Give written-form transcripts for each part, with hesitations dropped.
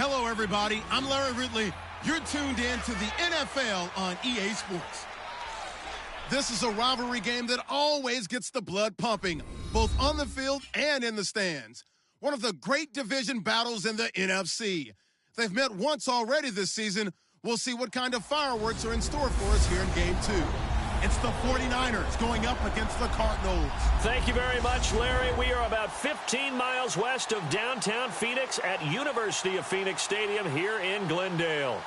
Hello, everybody. I'm Larry Ridley. You're tuned in to the NFL on EA Sports. This is a rivalry game that always gets the blood pumping, both on the field and in the stands. One of the great division battles in the NFC. They've met once already this season. We'll see what kind of fireworks are in store for us here in Game 2. It's the 49ers going up against the Cardinals. Thank you very much, Larry. We are about 15 miles west of downtown Phoenix at University of Phoenix Stadium here in Glendale.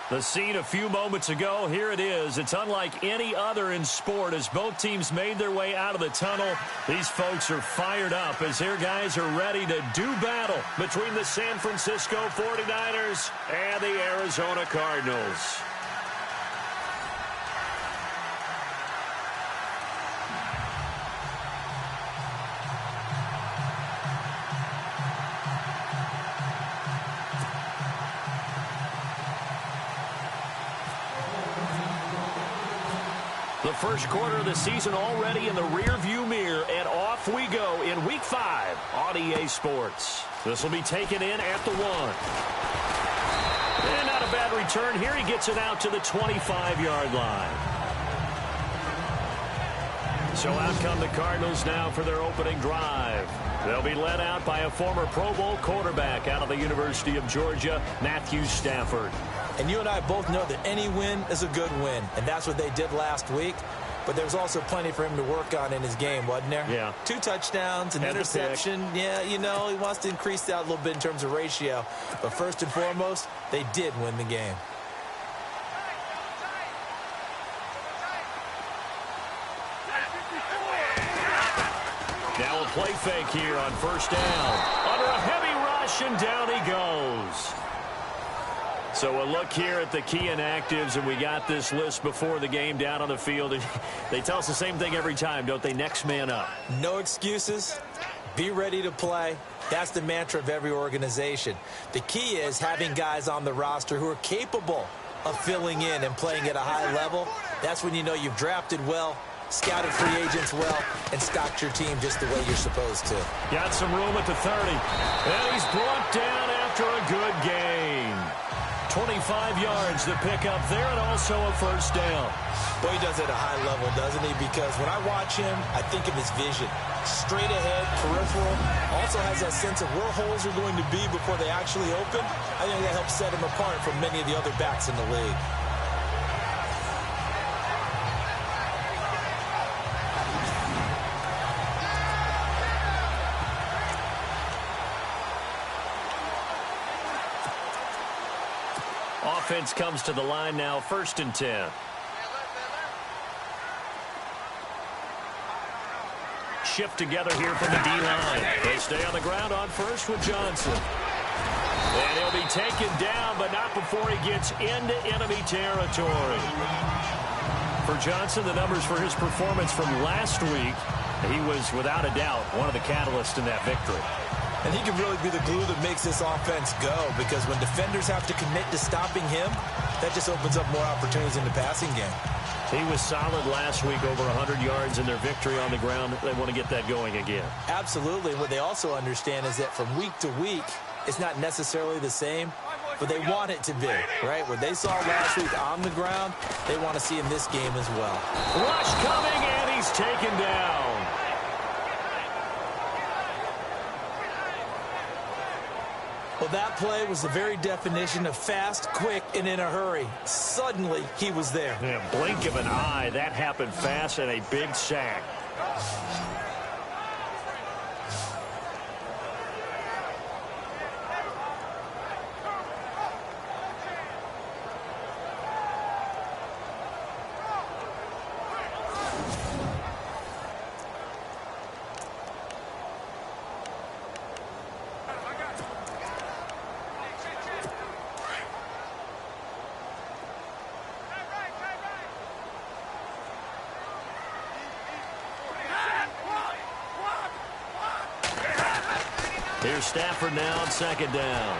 The scene a few moments ago, here it is. It's unlike any other in sport as both teams made their way out of the tunnel. These folks are fired up as their guys are ready to do battle between the San Francisco 49ers and the Arizona Cardinals. The first quarter of the season already in the rearview mirror, and off we go in Week 5 on EA Sports. This will be taken in at the 1. And not a bad return here. He gets it out to the 25-yard line. So out come the Cardinals now for their opening drive. They'll be led out by a former Pro Bowl quarterback out of the University of Georgia, Matthew Stafford. And you and I both know that any win is a good win, and that's what they did last week. But there was also plenty for him to work on in his game, wasn't there? Yeah. 2 touchdowns, an interception. Yeah, you know, he wants to increase that a little bit in terms of ratio. But first and foremost, they did win the game. Now a play fake here on first down. Under a heavy rush, and down he goes. So a look here at the key inactives, and we got this list before the game down on the field. They tell us the same thing every time, don't they? Next man up. No excuses. Be ready to play. That's the mantra of every organization. The key is having guys on the roster who are capable of filling in and playing at a high level. That's when you know you've drafted well, scouted free agents well, and stocked your team just the way you're supposed to. Got some room at the 30. And he's brought down after a good gain. 25 yards to pick up there, and also a first down. Boy, he does it at a high level, doesn't he? Because when I watch him, I think of his vision. Straight ahead, peripheral. Also has that sense of where holes are going to be before they actually open. I think that helps set him apart from many of the other backs in the league. Offense comes to the line now, 1st and 10. Shift together here from the D-line. They stay on the ground on first with Johnson. And he'll be taken down, but not before he gets into enemy territory. For Johnson, the numbers for his performance from last week, he was without a doubt one of the catalysts in that victory. And he can really be the glue that makes this offense go, because when defenders have to commit to stopping him, that just opens up more opportunities in the passing game. He was solid last week, over 100 yards in their victory on the ground. They want to get that going again. Absolutely. What they also understand is that from week to week, it's not necessarily the same, but they want it to be, right? What they saw last week on the ground, they want to see in this game as well. Rush coming, and he's taken down. Well, that play was the very definition of fast, quick, and in a hurry. Suddenly, he was there. Yeah, blink of an eye. That happened fast, and a big sack. Here's Stafford now on 2nd down.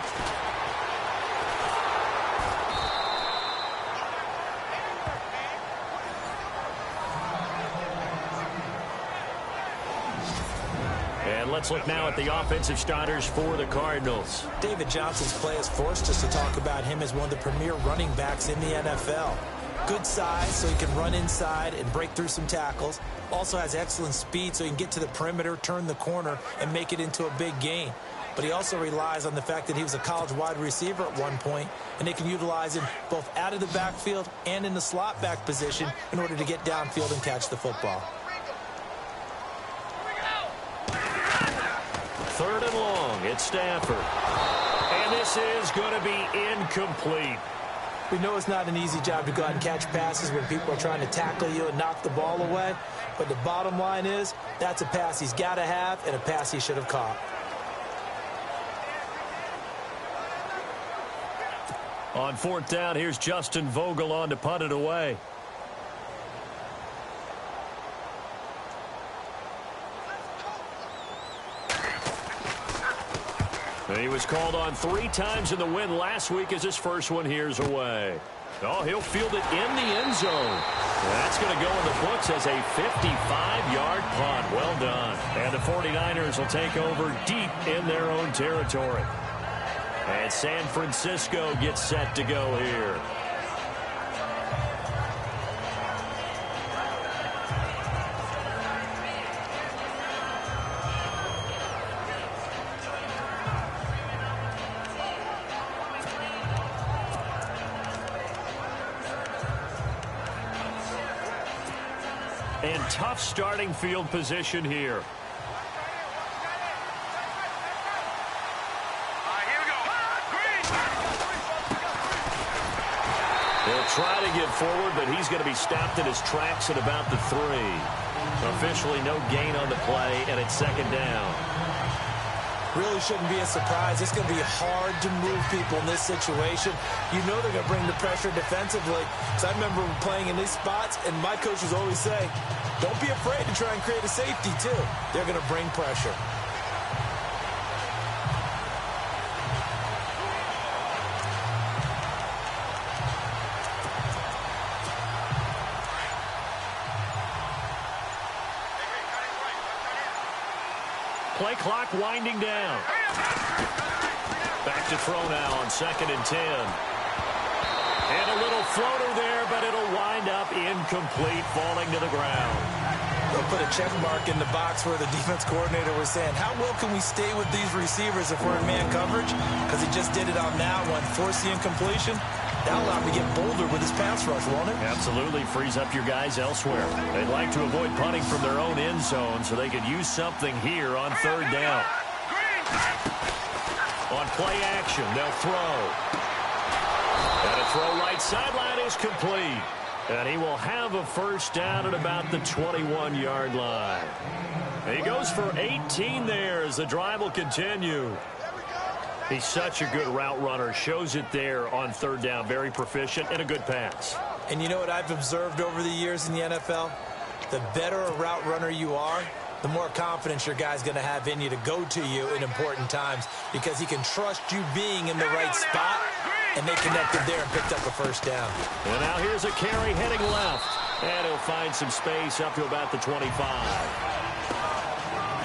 And And let's look now at the offensive starters for the Cardinals. David Johnson's play has forced us to talk about him as one of the premier running backs in the NFL. Good size, so he can run inside and break through some tackles. Also has excellent speed, so he can get to the perimeter, turn the corner, and make it into a big gain. But he also relies on the fact that he was a college wide receiver at one point, and they can utilize him both out of the backfield and in the slot back position in order to get downfield and catch the football. 3rd and long, it's Stafford. And this is going to be incomplete. We know it's not an easy job to go out and catch passes when people are trying to tackle you and knock the ball away. But the bottom line is, that's a pass he's got to have and a pass he should have caught. On 4th down, here's Justin Vogel on to punt it away. He was called on 3 times in the win last week as his first one here's away. Oh, he'll field it in the end zone. That's going to go in the books as a 55-yard punt. Well done. And the 49ers will take over deep in their own territory. And San Francisco gets set to go here. And tough starting field position here. He'll try to get forward, but he's going to be stopped in his tracks at about the 3. Officially no gain on the play, and it's 2nd down. Really shouldn't be a surprise. It's going to be hard to move people in this situation. You know they're going to bring the pressure defensively. So I remember playing in these spots, and my coaches always say, don't be afraid to try and create a safety, too. They're going to bring pressure. Play clock winding down. Back to throw now on 2nd and 10. And a little floater there, but it'll wind up incomplete, falling to the ground. They'll put a check mark in the box where the defense coordinator was saying, how well can we stay with these receivers if we're in man coverage? Because he just did it on that one, forced the incompletion. That'll allow him to get bolder with his pass rush, won't it? Absolutely. Frees up your guys elsewhere. They'd like to avoid punting from their own end zone so they could use something here on 3rd down. On play action, they'll throw. And a throw right sideline is complete. And he will have a 1st down at about the 21-yard line. He goes for 18 there as the drive will continue. He's such a good route runner. Shows it there on 3rd down. Very proficient and a good pass. And you know what I've observed over the years in the NFL? The better a route runner you are, the more confidence your guy's going to have in you to go to you in important times because he can trust you being in the right spot, and they connected there and picked up a 1st down. And now here's a carry heading left, and he'll find some space up to about the 25.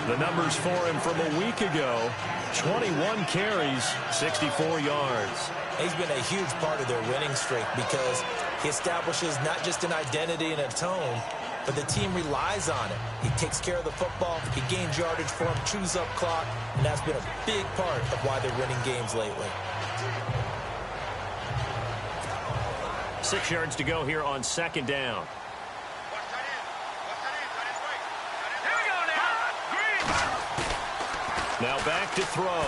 The numbers for him from a week ago, 21 carries, 64 yards. He's been a huge part of their winning streak because he establishes not just an identity and a tone, but the team relies on it. He takes care of the football, he gains yardage for him, chews up clock, and that's been a big part of why they're winning games lately. 6 yards to go here on 2nd down. Now back to throw.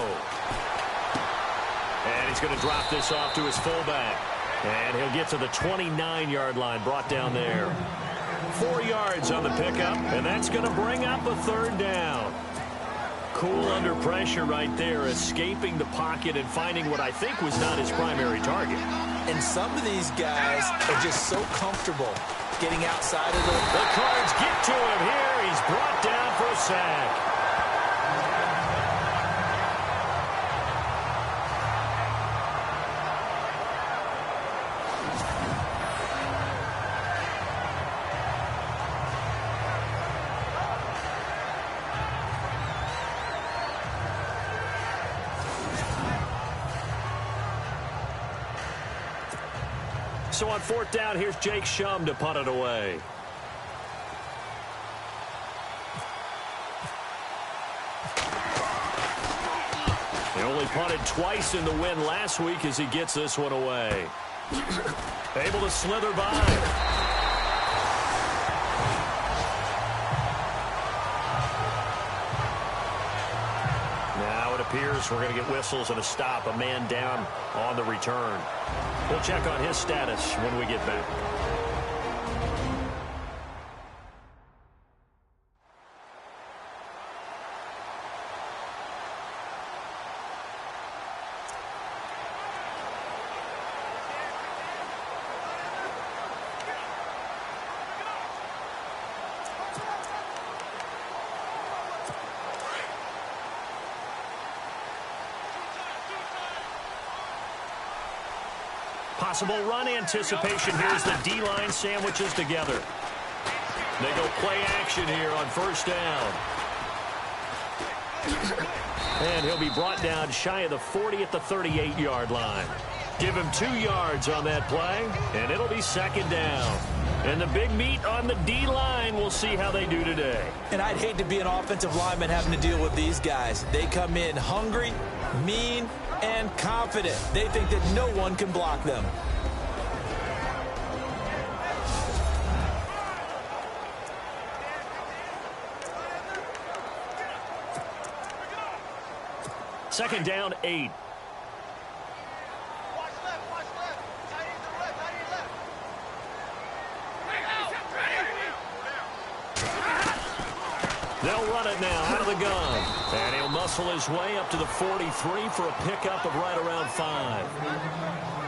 And he's going to drop this off to his fullback. And he'll get to the 29-yard line, brought down there. 4 yards on the pickup, and that's going to bring up a 3rd down. Cool under pressure right there, escaping the pocket and finding what I think was not his primary target. And some of these guys are just so comfortable getting outside of the Cards get to him here. He's brought down for a sack. So on fourth down, here's Jake Shum to punt it away. He only punted twice in the win last week as he gets this one away. Able to slither by. Appears we're going to get whistles and a stop. A man down on the return. We'll check on his status when we get back. Possible run anticipation. Here's the D-line sandwiches together. They go play action here on first down. And he'll be brought down shy of the 40 at the 38-yard line. Give him 2 yards on that play, and it'll be second down. And the big meat on the D-line, we'll see how they do today. And I'd hate to be an offensive lineman having to deal with these guys. They come in hungry, mean, and confident. They think that no one can block them. Second down, 8. They'll run it now out of the gun. And he'll muscle his way up to the 43 for a pickup of right around 5.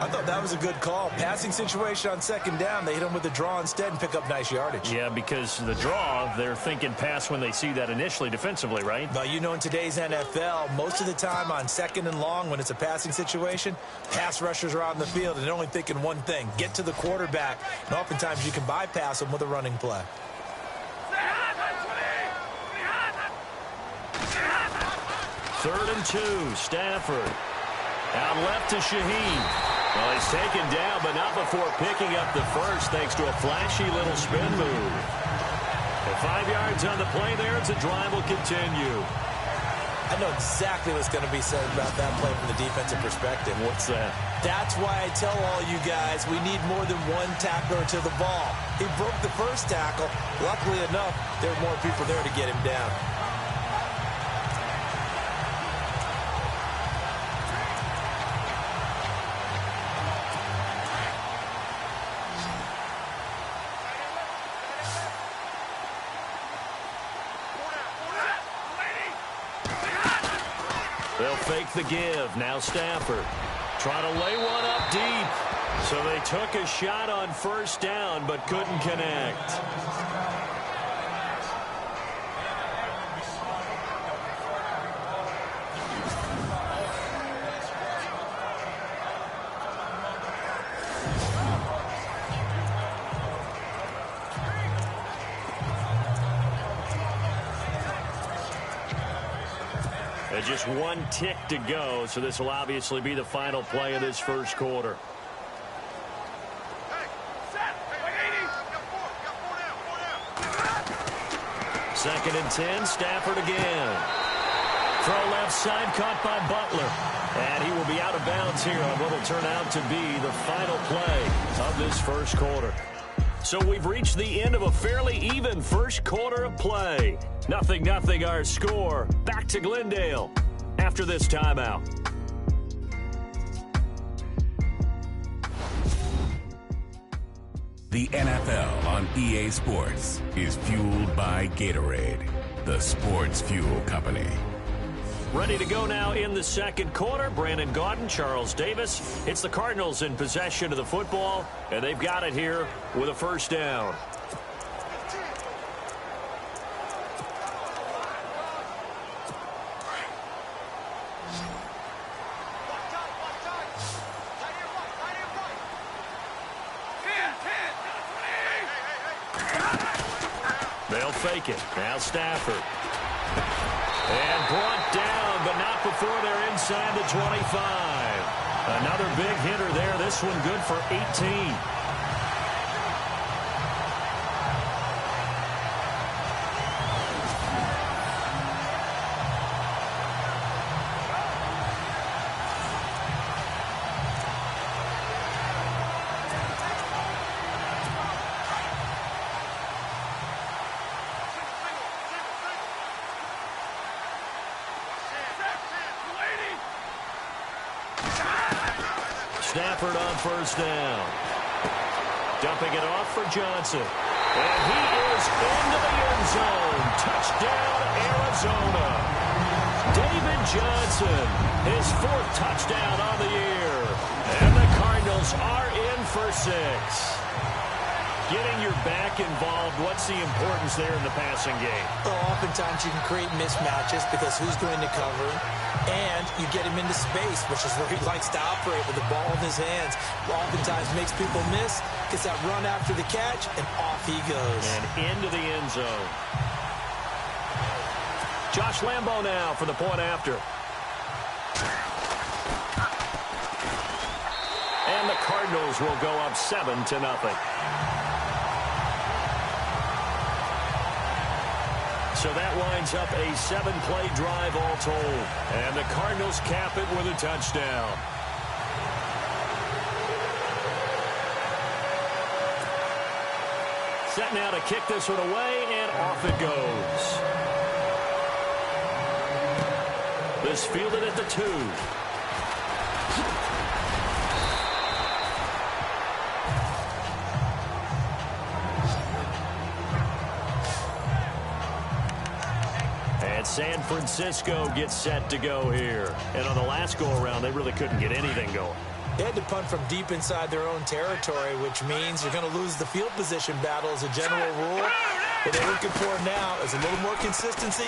I thought that was a good call. Passing situation on second down. They hit him with the draw instead and pick up nice yardage. Yeah, because the draw, they're thinking pass when they see that initially defensively, right? But you know, in today's NFL, most of the time on second and long when it's a passing situation, pass rushers are out in the field and they're only thinking one thing, get to the quarterback. And oftentimes you can bypass them with a running play. Third and 2, Stafford. Out left to Shaheen. Well, he's taken down, but not before picking up the first, thanks to a flashy little spin move. And 5 yards on the play there, as the drive will continue. I know exactly what's going to be said about that play from the defensive perspective. What's that? That's why I tell all you guys we need more than one tackler to the ball. He broke the first tackle. Luckily enough, there were more people there to get him down. They'll fake the give. Now Stafford trying to lay one up deep. So they took a shot on first down but couldn't connect. Just one tick to go, so this will obviously be the final play of this first quarter. Second and 10, Stafford again. Throw left side, caught by Butler. And he will be out of bounds here on what will turn out to be the final play of this first quarter. So we've reached the end of a fairly even first quarter of play. 0-0 our score. Back to Glendale after this timeout. The NFL on EA Sports is fueled by Gatorade, the sports fuel company. Ready to go now in the second quarter. Brandon Gaudin, Charles Davis. It's the Cardinals in possession of the football, and they've got it here with a first down. They'll fake it. Now Stafford. And brought down, but not before they're inside the 25. Another big hitter there. This one good for 18. Stafford on first down. Dumping it off for Johnson. And he is into the end zone. Touchdown, Arizona. David Johnson, his 4th touchdown on the year. And the Cardinals are in for 6. Getting your back involved, what's the importance there in the passing game? Well, oftentimes you can create mismatches because who's going to cover him? And you get him into space, which is where he likes to operate with the ball in his hands. Oftentimes makes people miss, gets that run after the catch, and off he goes. And into the end zone. Josh Lambo now for the point after. And the Cardinals will go up 7-0. So that winds up a 7-play drive all told. And the Cardinals cap it with a touchdown. Set now to kick this one away, and off it goes. This fielded at the 2. San Francisco gets set to go here. And on the last go-around, they really couldn't get anything going. They had to punt from deep inside their own territory, which means you're going to lose the field position battle as a general rule. What they're looking for now is a little more consistency,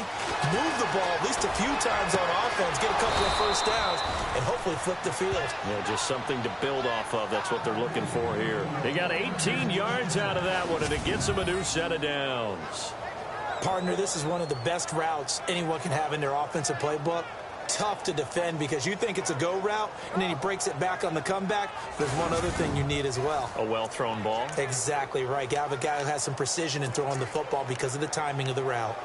move the ball at least a few times on offense, get a couple of first downs, and hopefully flip the field. Yeah, just something to build off of. That's what they're looking for here. They got 18 yards out of that one, and it gets them a new set of downs. Partner, this is one of the best routes anyone can have in their offensive playbook. Tough to defend because you think it's a go route, and then he breaks it back on the comeback. There's one other thing you need as well. A well-thrown ball? Exactly right. You have a guy who has some precision in throwing the football because of the timing of the route.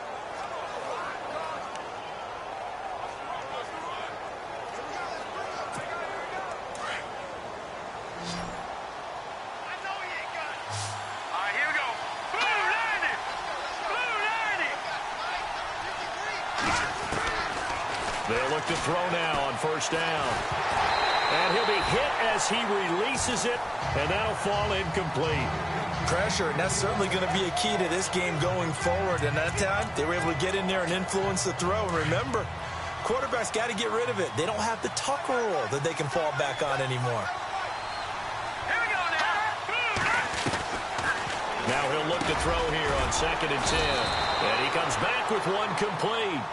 They'll look to throw now on first down. And he'll be hit as he releases it, and that'll fall incomplete. Pressure, and that's certainly going to be a key to this game going forward. And that time, they were able to get in there and influence the throw. And remember, quarterbacks got to get rid of it. They don't have the tuck rule that they can fall back on anymore. Now he'll look to throw here on 2nd and 10. And he comes back with one complete.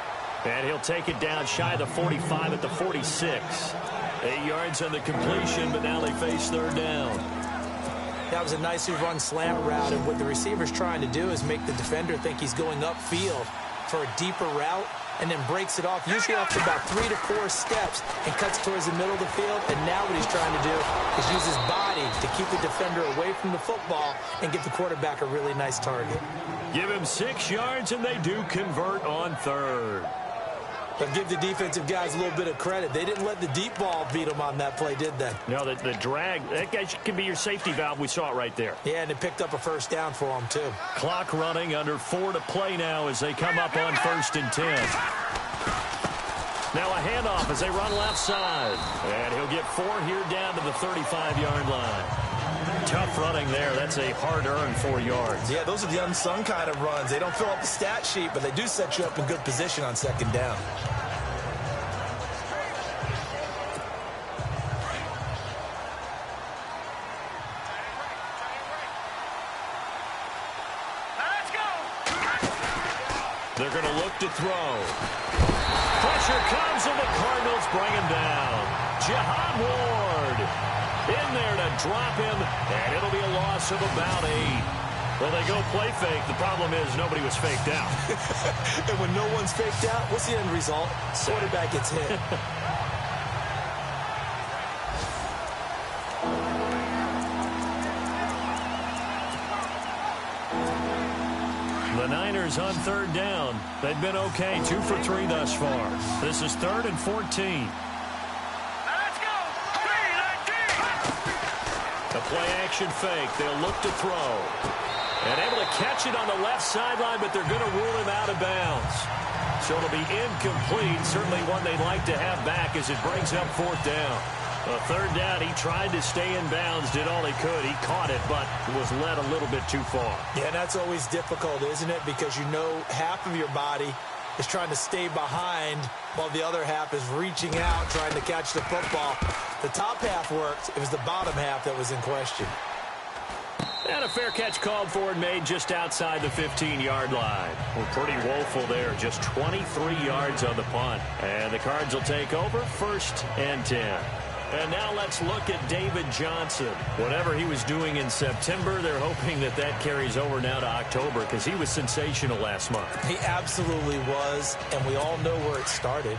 And he'll take it down shy of the 45 at the 46. 8 yards on the completion, but now they face 3rd down. That was a nicely run slant route, and what the receiver's trying to do is make the defender think he's going upfield for a deeper route, and then breaks it off, usually after about 3 to 4 steps, and cuts towards the middle of the field. And now what he's trying to do is use his body to keep the defender away from the football and give the quarterback a really nice target. Give him 6 yards, and they do convert on 3rd. But give the defensive guys a little bit of credit. They didn't let the deep ball beat them on that play, did they? No, the drag, that guy can be your safety valve. We saw it right there. Yeah, and it picked up a first down for them, too. Clock running, under 4 to play now as they come up on 1st and 10. Now a handoff as they run left side. And he'll get 4 here down to the 35-yard line. Tough running there. That's a hard-earned 4 yards. Yeah, those are the unsung kind of runs. They don't fill up the stat sheet, but they do set you up in good position on 2nd down. They're going to look to throw. Pressure comes, and the Cardinals bring him down. Jihad Ward in there to drop him, and it'll be a loss of about 8. Well, they go play fake. The problem is nobody was faked out. And when no one's faked out, what's the end result? Quarterback gets hit. 49ers on third down. They've been okay, 2 for 3 thus far. This is 3rd and 14. A play-action fake. They'll look to throw. And able to catch it on the left sideline, but they're going to rule him out of bounds. So it'll be incomplete. Certainly one they'd like to have back as it brings up 4th down. A 3rd down, he tried to stay in bounds, did all he could. He caught it, but was led a little bit too far. Yeah, and that's always difficult, isn't it? Because you know half of your body is trying to stay behind while the other half is reaching out, trying to catch the football. The top half worked. It was the bottom half that was in question. And a fair catch called for and made just outside the 15-yard line. Well, pretty woeful there. Just 23 yards on the punt. And the Cards will take over 1st and 10. And now let's look at David Johnson. Whatever he was doing in September, they're hoping that that carries over now to October because he was sensational last month. He absolutely was, and we all know where it started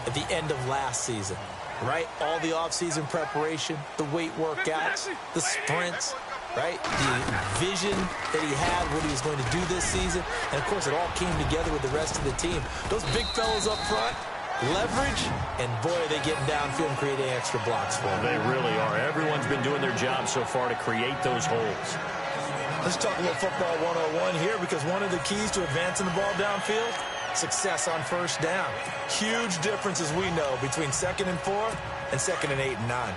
at the end of last season, right? All the offseason preparation, the weight workouts, the sprints, right? The vision that he had, what he was going to do this season, and, of course, it all came together with the rest of the team. Those big fellas up front, leverage, and boy, are they getting downfield and creating extra blocks for them. They really are. Everyone's been doing their job so far to create those holes. Let's talk a little football 101 here, because one of the keys to advancing the ball downfield, success on 1st down. Huge difference, as we know, between 2nd and 4 and 2nd and 8 and 9.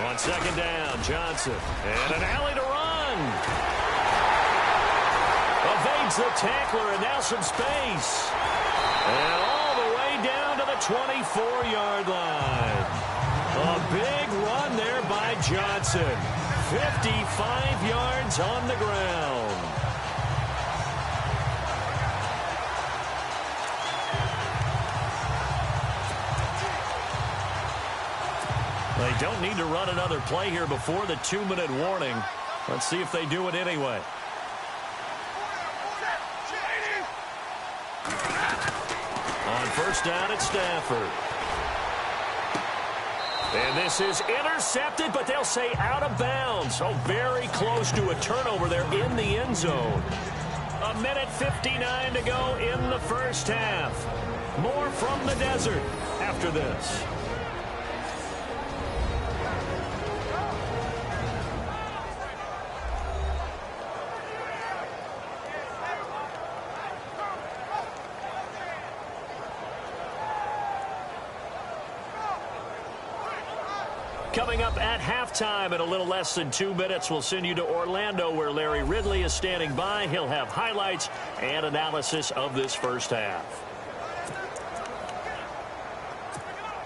On 2nd down, Johnson. And an alley to run. Evades the tackler, and now some space. And all the way down to the 24-yard line. A big run there by Johnson. 55 yards on the ground. They don't need to run another play here before the 2-minute warning. Let's see if they do it anyway. On 1st down, it's Stafford. And this is intercepted, but they'll say out of bounds. So very close to a turnover there in the end zone. 1:59 to go in the 1st half. More from the desert after this. Coming up at halftime in a little less than 2 minutes, we'll send you to Orlando where Larry Ridley is standing by. He'll have highlights and analysis of this 1st half.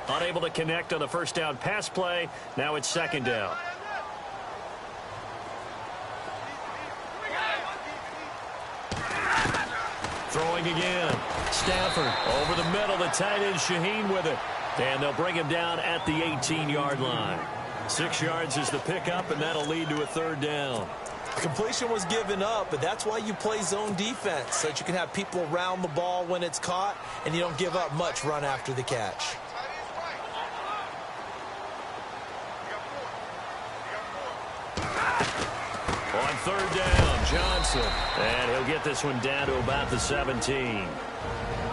Unable to connect on the 1st down pass play. Now it's 2nd down. Throwing again. Stafford over the middle. The tight end Shaheen with it. And they'll bring him down at the 18-yard line. 6 yards is the pickup, and that'll lead to a 3rd down. Completion was given up, but that's why you play zone defense, so that you can have people around the ball when it's caught, and you don't give up much run after the catch. On 3rd down, Johnson. And he'll get this one down to about the 17.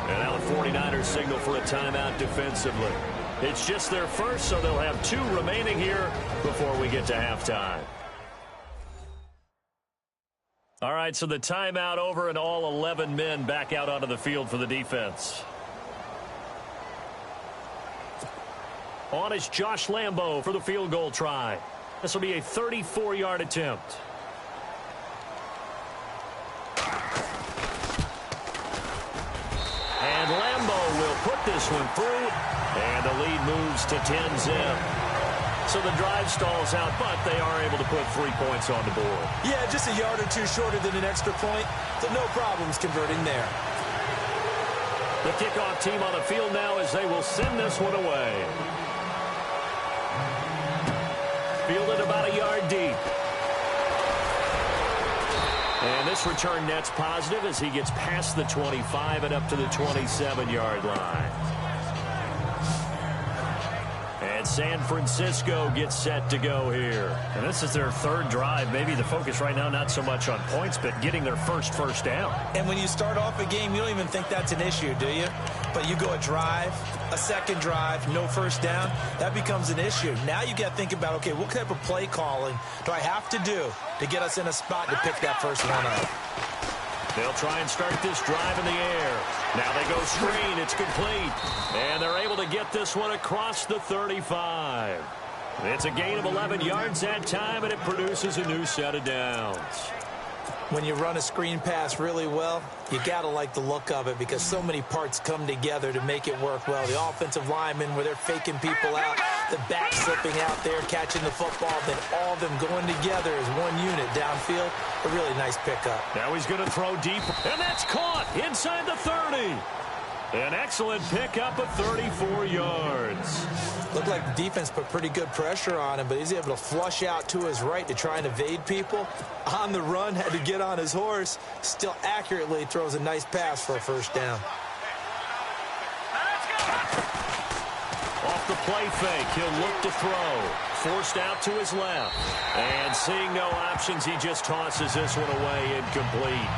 And now the 49ers signal for a timeout defensively. It's just their first, so they'll have 2 remaining here before we get to halftime. All right, so the timeout over and all 11 men back out onto the field for the defense. On is Josh Lambo for the field goal try. This will be a 34-yard attempt. And Lambo will put this one through, and the lead moves to 10-zip. So the drive stalls out, but they are able to put 3 points on the board. Yeah, just a yard or 2 shorter than an extra point, so no problems converting there. The kickoff team on the field now as they will send this one away. Fielded about a yard deep. And this return net's positive as he gets past the 25 and up to the 27-yard line. San Francisco gets set to go here. And this is their third drive. Maybe the focus right now not so much on points, but getting their first down. And when you start off a game, you don't even think that's an issue, do you? But you go a drive, a second drive, no first down, that becomes an issue. Now you got to think about, okay, what type of play calling do I have to do to get us in a spot to pick that first one up? They'll try and start this drive in the air. Now they go screen. It's complete. And they're able to get this one across the 35. It's a gain of 11 yards that time, and it produces a new set of downs. When you run a screen pass really well, you got to like the look of it because so many parts come together to make it work well. The offensive linemen, where they're faking people out, the back slipping out there, catching the football, then all of them going together as one unit downfield. A really nice pickup. Now he's going to throw deep, and that's caught inside the 30. An excellent pickup of 34 yards. Looked like the defense put pretty good pressure on him, but he's able to flush out to his right to try and evade people. On the run, had to get on his horse. Still accurately throws a nice pass for a first down. Off the play fake, he'll look to throw. Forced out to his left. And seeing no options, he just tosses this one away incomplete.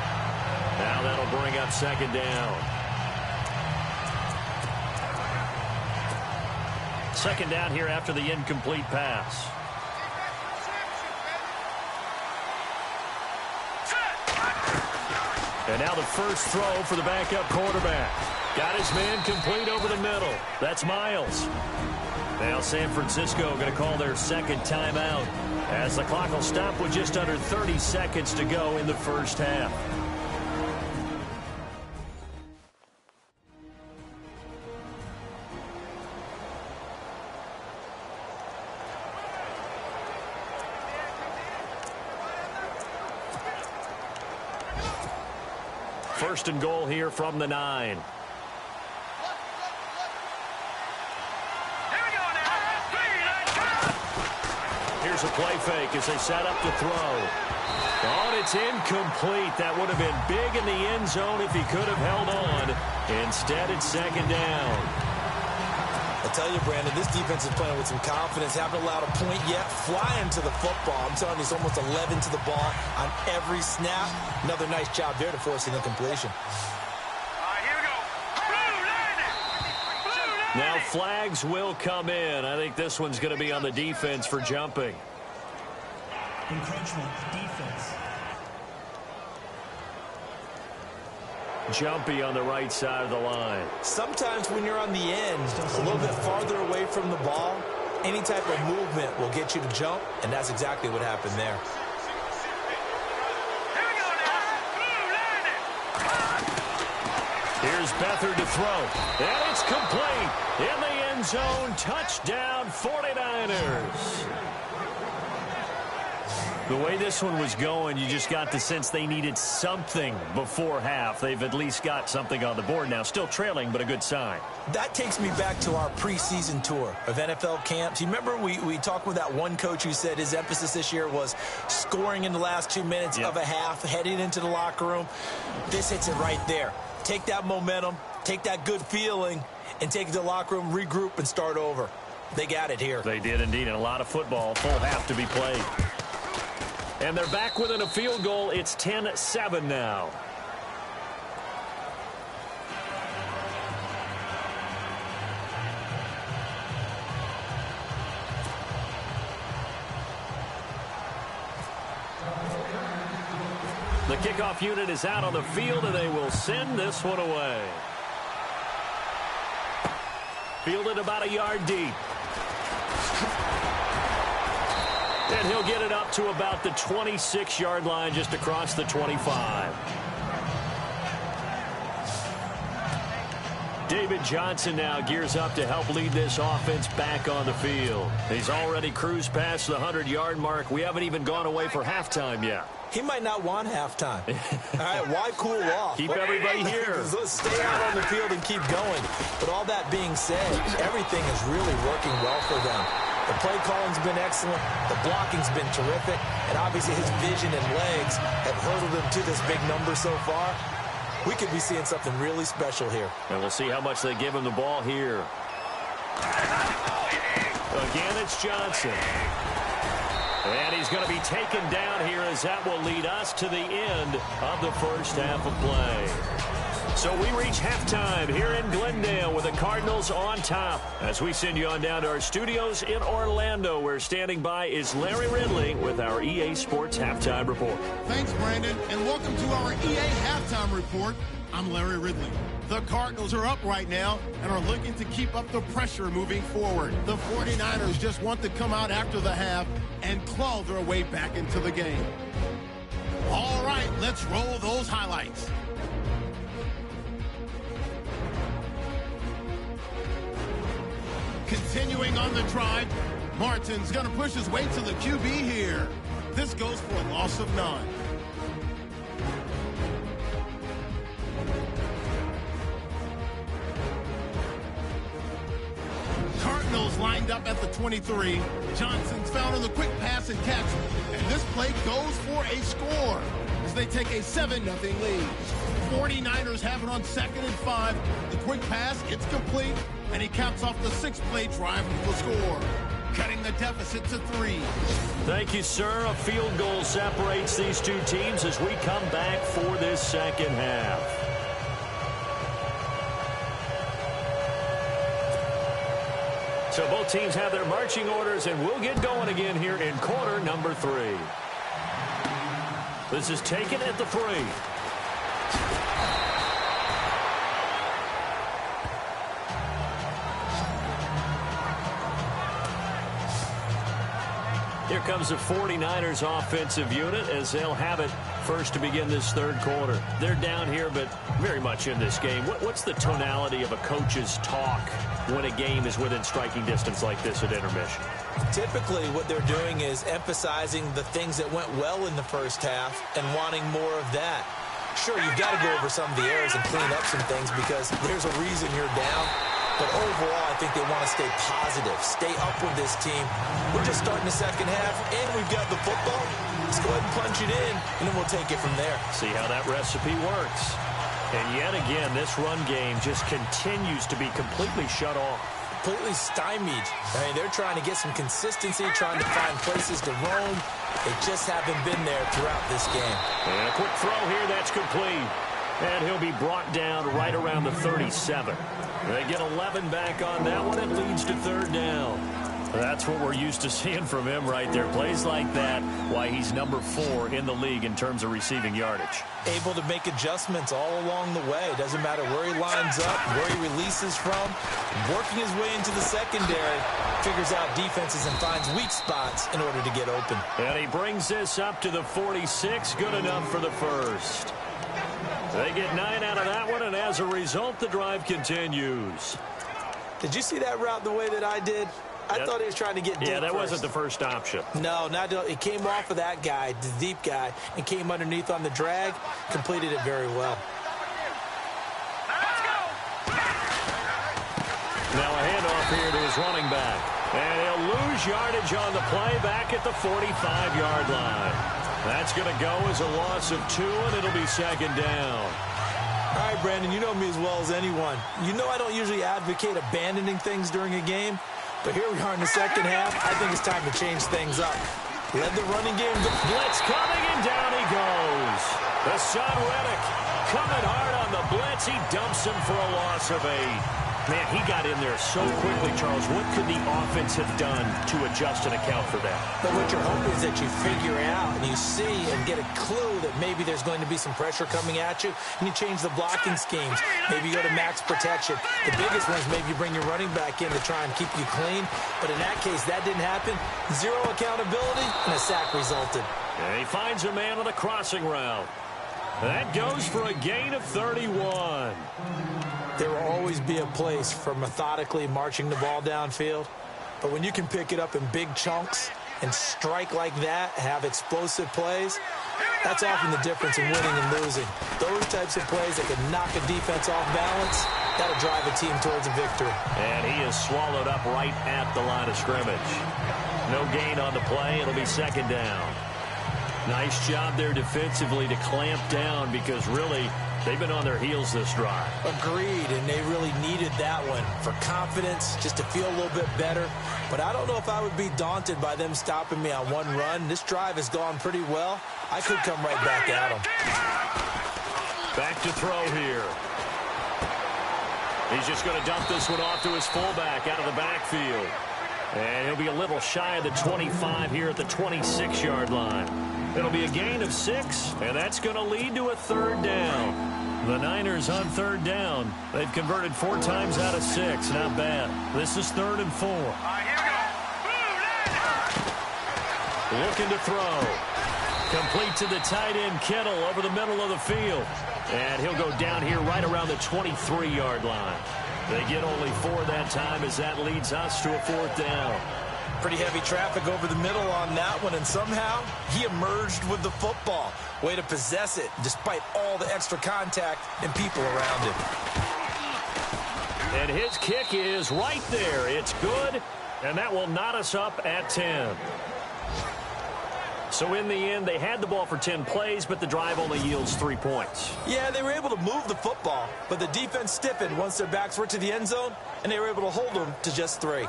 Now that'll bring up second down. Second down here after the incomplete pass. And now the first throw for the backup quarterback. Got his man complete over the middle. That's Miles. Now San Francisco going to call their second timeout as the clock will stop with just under 30 seconds to go in the first half. First and goal here from the 9. Here's a play fake as they set up to throw. Oh, and it's incomplete. That would have been big in the end zone if he could have held on. Instead, it's second down. I'll tell you, Brandon, this defense is playing with some confidence. Haven't allowed a point yet. Flying to the football. I'm telling you, it's almost 11 to the ball on every snap. Another nice job there to force an incompletion. Now flags will come in. I think this one's going to be on the defense for jumping. Encroachment, defense. Jumpy on the right side of the line. Sometimes when you're on the end, a little bit farther away from the ball, any type of movement will get you to jump, and that's exactly what happened there. Here's Beathard to throw, and it's complete. In the end zone, touchdown 49ers. The way this one was going, you just got the sense they needed something before half. They've at least got something on the board now. Still trailing, but a good sign. That takes me back to our preseason tour of NFL camps. You remember we talked with that one coach who said his emphasis this year was scoring in the last 2 minutes of a half, heading into the locker room. This hits it right there. Take that momentum, take that good feeling, and take it to the locker room, regroup, and start over. They got it here. They did indeed, and a lot of football. Full half to be played. And they're back within a field goal. It's 10-7 now. The kickoff unit is out on the field, and they will send this one away. Fielded about a yard deep. And he'll get it up to about the 26-yard line, just across the 25. David Johnson now gears up to help lead this offense back on the field. He's already cruised past the 100-yard mark. We haven't even gone away for halftime yet. He might not want halftime. All right, why cool off? Keep everybody here. Let's stay out on the field and keep going. But all that being said, everything is really working well for them. The play calling's been excellent. The blocking's been terrific. And obviously his vision and legs have hurdled him to this big number so far. We could be seeing something really special here. And we'll see how much they give him the ball here. Again, it's Johnson. And he's going to be taken down here as that will lead us to the end of the first half of play. So we reach halftime here in Glendale with the Cardinals on top. As we send you on down to our studios in Orlando, where standing by is Larry Ridley with our EA Sports Halftime Report. Thanks, Brandon, and welcome to our EA Halftime Report. I'm Larry Ridley. The Cardinals are up right now and are looking to keep up the pressure moving forward. The 49ers just want to come out after the half and claw their way back into the game. All right, let's roll those highlights. Continuing on the drive, Martin's going to push his way to the QB here. This goes for a loss of 9. Cardinals lined up at the 23. Johnson's found on the quick pass and catch. And this play goes for a score as they take a 7-0 lead. 49ers have it on 2nd and 5. The quick pass, it's complete. And he caps off the 6-play drive with the score, cutting the deficit to 3. Thank you, sir. A field goal separates these two teams as we come back for this second half. So both teams have their marching orders, and we'll get going again here in quarter number 3. This is taken at the 3. Here comes the 49ers offensive unit as they'll have it first to begin this third quarter. They're down here, but very much in this game. What's the tonality of a coach's talk when a game is within striking distance like this at intermission? Typically, what they're doing is emphasizing the things that went well in the first half and wanting more of that. Sure, you've got to go over some of the errors and clean up some things because there's a reason you're down. But overall, I think they want to stay positive, stay up with this team. We're just starting the second half, and we've got the football. Let's go ahead and punch it in, and then we'll take it from there. See how that recipe works. And yet again, this run game just continues to be completely shut off. Completely stymied. I mean, they're trying to get some consistency, trying to find places to roam. They just haven't been there throughout this game. And a quick throw here, that's complete. And he'll be brought down right around the 37. They get 11 back on that one. It leads to third down. That's what we're used to seeing from him right there. Plays like that, why he's number 4 in the league in terms of receiving yardage. Able to make adjustments all along the way. Doesn't matter where he lines up, where he releases from. Working his way into the secondary. Figures out defenses and finds weak spots in order to get open. And he brings this up to the 46. Good enough for the first. They get 9 out of that one, and as a result, the drive continues. Did you see that route the way that I did? I thought he was trying to get deep. Yeah, that first. wasn't the first option. No, it came off of that guy, the deep guy, and came underneath on the drag. Completed it very well. Now a handoff here to his running back. And he'll lose yardage on the play back at the 45-yard line. That's going to go as a loss of 2, and it'll be second down. All right, Brandon, you know me as well as anyone. You know I don't usually advocate abandoning things during a game, but here we are in the second half. I think it's time to change things up. Let the running game go. Blitz coming, and down he goes. The son Reddick coming hard on the blitz. He dumps him for a loss of 8. Man, he got in there so quickly, Charles. What could the offense have done to adjust and account for that? But what you're hoping is that you figure out and you see and get a clue that maybe there's going to be some pressure coming at you, and you change the blocking schemes. Maybe you go to max protection. The biggest one is maybe you bring your running back in to try and keep you clean. But in that case, that didn't happen. 0 accountability, and a sack resulted. And he finds a man on a crossing route. That goes for a gain of 31. There will always be a place for methodically marching the ball downfield. But when you can pick it up in big chunks and strike like that, have explosive plays, that's often the difference in winning and losing. Those types of plays that can knock a defense off balance, that'll drive a team towards a victory. And he is swallowed up right at the line of scrimmage. No gain on the play. It'll be second down. Nice job there defensively to clamp down because really They've been on their heels this drive. Agreed, and they really needed that one for confidence, just to feel a little bit better. But I don't know if I would be daunted by them stopping me on one run. This drive has gone pretty well. I could come right back at them. Back to throw here. He's just going to dump this one off to his fullback out of the backfield. And he'll be a little shy of the 25 here at the 26-yard line. It'll be a gain of 6, and that's going to lead to a third down. The Niners on third down. They've converted 4 times out of 6. Not bad. This is 3rd and 4. Looking to throw. Complete to the tight end, Kittle, over the middle of the field. And he'll go down here right around the 23-yard line. They get only 4 that time as that leads us to a 4th down. Pretty heavy traffic over the middle on that one, and somehow he emerged with the football. Way to possess it despite all the extra contact and people around him. And his kick is right there. It's good, and that will knot us up at 10. So in the end, they had the ball for 10 plays, but the drive only yields 3 points. Yeah, they were able to move the football, but the defense stiffened once their backs were to the end zone, and they were able to hold them to just 3.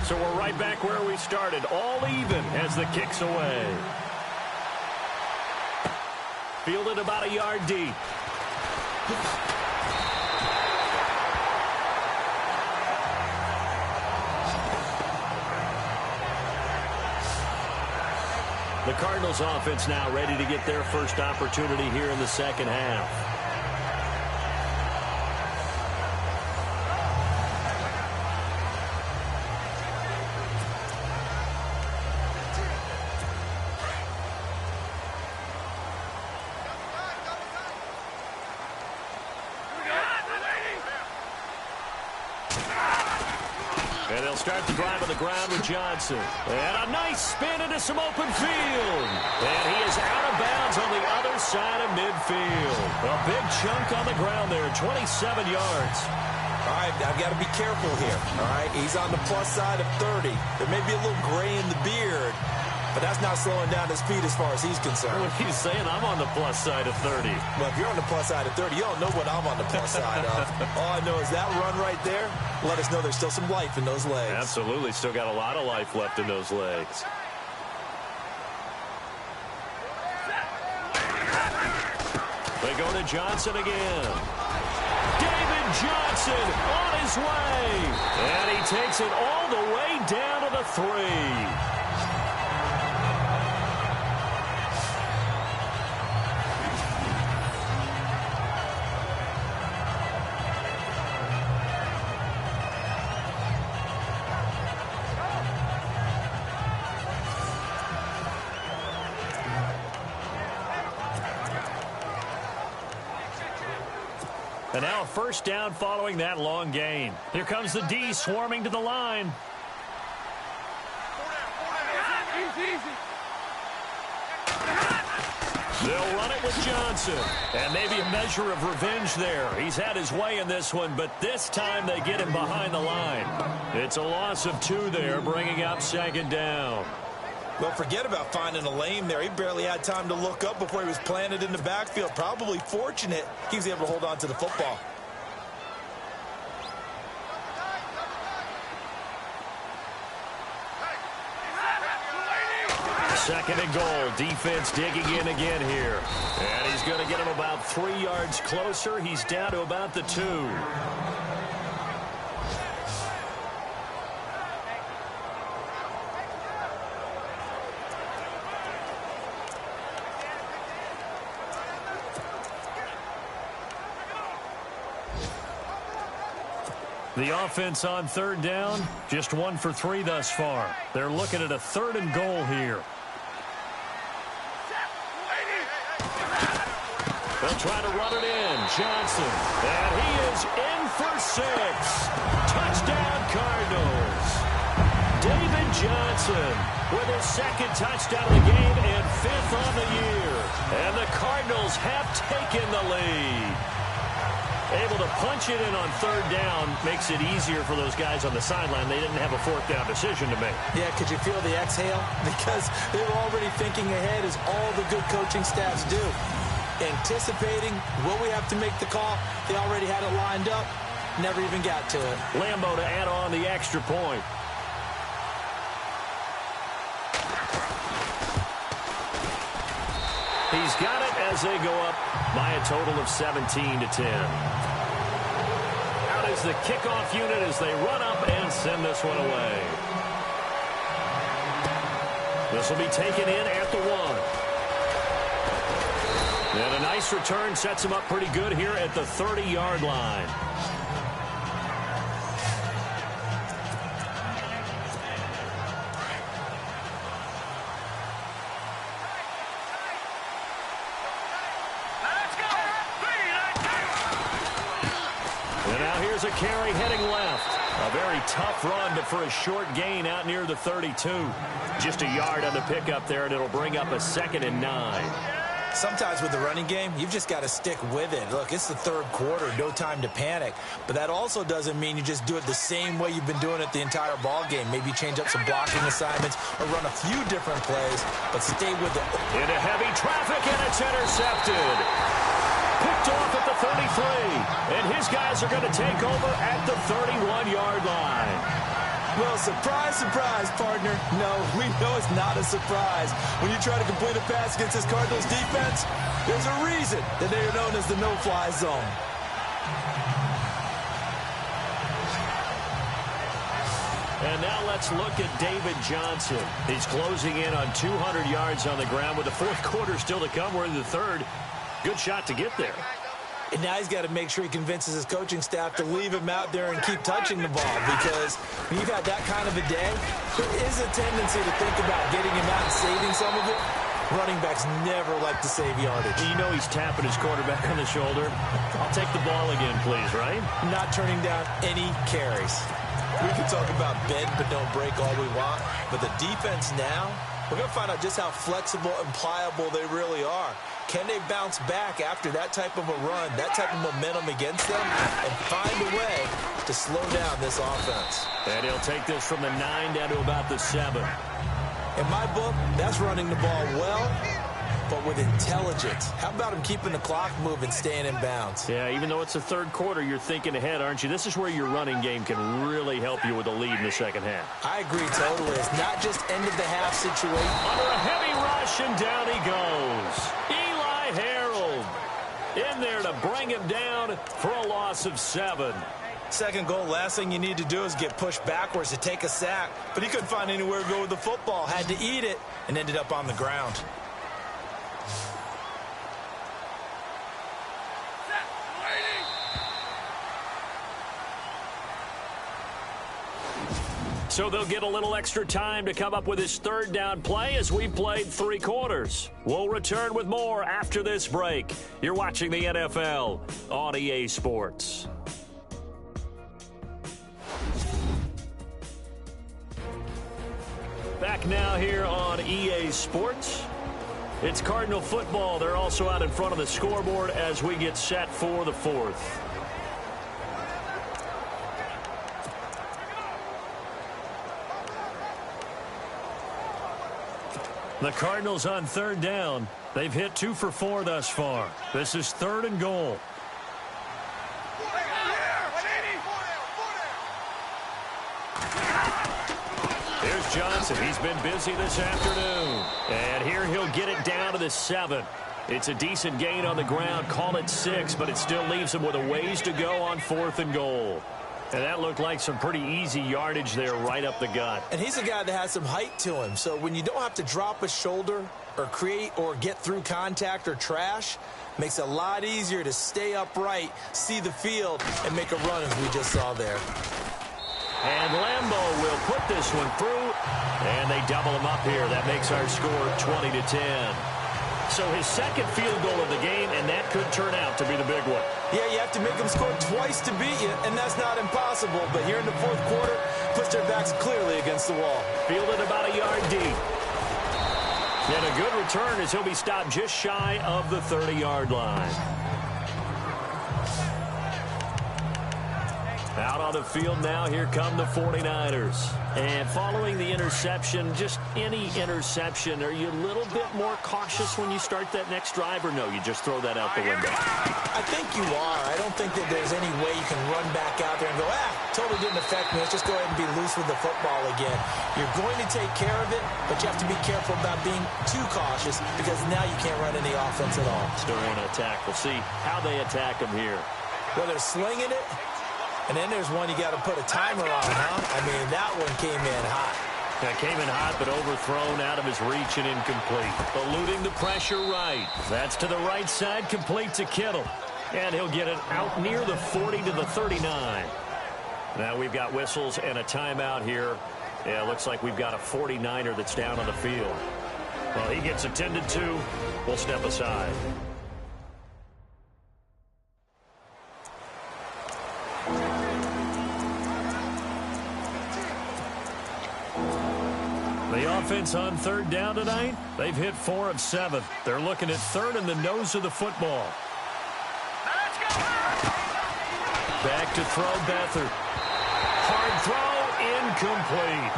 So we're right back where we started, all even as the kick's away. Fielded about a yard deep. The Cardinals offense now ready to get their first opportunity here in the second half. And they'll start the drive on the ground with Johnson. And a nice spin into some open field. And he is out of bounds on the other side of midfield. A big chunk on the ground there, 27 yards. All right, I've got to be careful here. All right, he's on the plus side of 30. There may be a little gray in the beard, but that's not slowing down his speed as far as he's concerned. What he's saying, I'm on the plus side of 30. Well, if you're on the plus side of 30, you don't know what I'm on the plus side of. All I know is that run right there let us know there's still some life in those legs. Absolutely, still got a lot of life left in those legs. They go to Johnson again. David Johnson on his way. And he takes it all the way down to the 3. And now a first down following that long gain. Here comes the D swarming to the line. They'll run it with Johnson. And maybe a measure of revenge there. He's had his way in this one, but this time they get him behind the line. It's a loss of 2 there, bringing up 2nd down. Well, forget about finding a lane there. He barely had time to look up before he was planted in the backfield. Probably fortunate he was able to hold on to the football. Second and goal. Defense digging in again here. And he's going to get him about 3 yards closer. He's down to about the 2. The offense on 3rd down, just 1 for 3 thus far. They're looking at a 3rd and goal here. They'll try to run it in. Johnson. And he is in for 6. Touchdown, Cardinals. David Johnson with his 2nd touchdown of the game and 5th on the year. And the Cardinals have taken the lead. Able to punch it in on third down makes it easier for those guys on the sideline. They didn't have a fourth down decision to make. Yeah, could you feel the exhale? Because they were already thinking ahead, as all the good coaching staffs do. Anticipating, will we have to make the call? They already had it lined up. Never even got to it. Lambo to add on the extra point. He's got it as they go up by a total of 17-10. Out is the kickoff unit as they run up and send this one away. This will be taken in at the 1. And a nice return sets him up pretty good here at the 30-yard line. A carry heading left. A very tough run, but for a short gain out near the 32. Just a yard on the pickup there, and it'll bring up a 2nd and 9. Sometimes with the running game, you've just got to stick with it. Look, it's the third quarter, no time to panic. But that also doesn't mean you just do it the same way you've been doing it the entire ball game. Maybe change up some blocking assignments or run a few different plays, but stay with it. Into heavy traffic, and it's intercepted. Picked off at the 33, and his guys are going to take over at the 31-yard line. Well, surprise, surprise, partner. No, we know it's not a surprise. When you try to complete a pass against this Cardinals defense, there's a reason that they are known as the no-fly zone. And now let's look at David Johnson. He's closing in on 200 yards on the ground with the fourth quarter still to come. We're in the third. Good shot to get there. And now he's got to make sure he convinces his coaching staff to leave him out there and keep touching the ball, because when you've had that kind of a day, there is a tendency to think about getting him out and saving some of it. Running backs never like to save yardage. You know he's tapping his quarterback on the shoulder. I'll take the ball again, please, right? Not turning down any carries. We can talk about bend but don't break all we want, but the defense now, we're going to find out just how flexible and pliable they really are. Can they bounce back after that type of a run, that type of momentum against them, and find a way to slow down this offense? And he'll take this from the 9 down to about the 7. In my book, that's running the ball well, but with intelligence. How about him keeping the clock moving, staying in bounds? Yeah, even though it's the third quarter, you're thinking ahead, aren't you? This is where your running game can really help you with a lead in the second half. I agree totally. It's not just end-of-the-half situation. Under a heavy rush, and down he goes. Harold in there to bring him down for a loss of 7. Second goal, last thing you need to do is get pushed backwards to take a sack. But he couldn't find anywhere to go with the football. Had to eat it and ended up on the ground. So they'll get a little extra time to come up with his third down play as we played 3 quarters. We'll return with more after this break. You're watching the NFL on EA Sports. Back now here on EA Sports. It's Cardinal football. They're also out in front of the scoreboard as we get set for the 4th. The Cardinals on third down. They've hit 2 for 4 thus far. This is 3rd and goal. Here's Johnson. He's been busy this afternoon. And here he'll get it down to the 7. It's a decent gain on the ground. Call it 6, but it still leaves him with a ways to go on 4th and goal. And that looked like some pretty easy yardage there right up the gut. And he's a guy that has some height to him. So when you don't have to drop a shoulder or create or get through contact or trash, makes it a lot easier to stay upright, see the field, and make a run as we just saw there. And Lambo will put this one through, and they double him up here. That makes our score 20-10. So his second field goal of the game, and that could turn out to be the big one. Yeah, you have to make them score twice to beat you, and that's not impossible. But here in the fourth quarter, puts their backs clearly against the wall. Fielded about a yard deep. And a good return as he'll be stopped just shy of the 30-yard line. Out on the field now, here come the 49ers. And following the interception, just any interception, are you a little bit more cautious when you start that next drive, or no, you just throw that out the window? I think you are. I don't think that there's any way you can run back out there and go, totally didn't affect me. Let's just go ahead and be loose with the football again. You're going to take care of it, but you have to be careful about being too cautious because now you can't run any offense at all. Still want to attack. We'll see how they attack them here. Well, they're slinging it, and then there's one you got to put a timer on, huh? I mean, that one came in hot. That came in hot, but overthrown out of his reach and incomplete. Eluding the pressure right. That's to the right side, complete to Kittle. And he'll get it out near the 40 to the 39. Now we've got whistles and a timeout here. Yeah, it looks like we've got a 49er that's down on the field. Well, he gets attended to. We'll step aside. The offense on third down tonight, they've hit 4 of 7. They're looking at third in the nose of the football. Back to throw, Beathard. Hard throw, incomplete.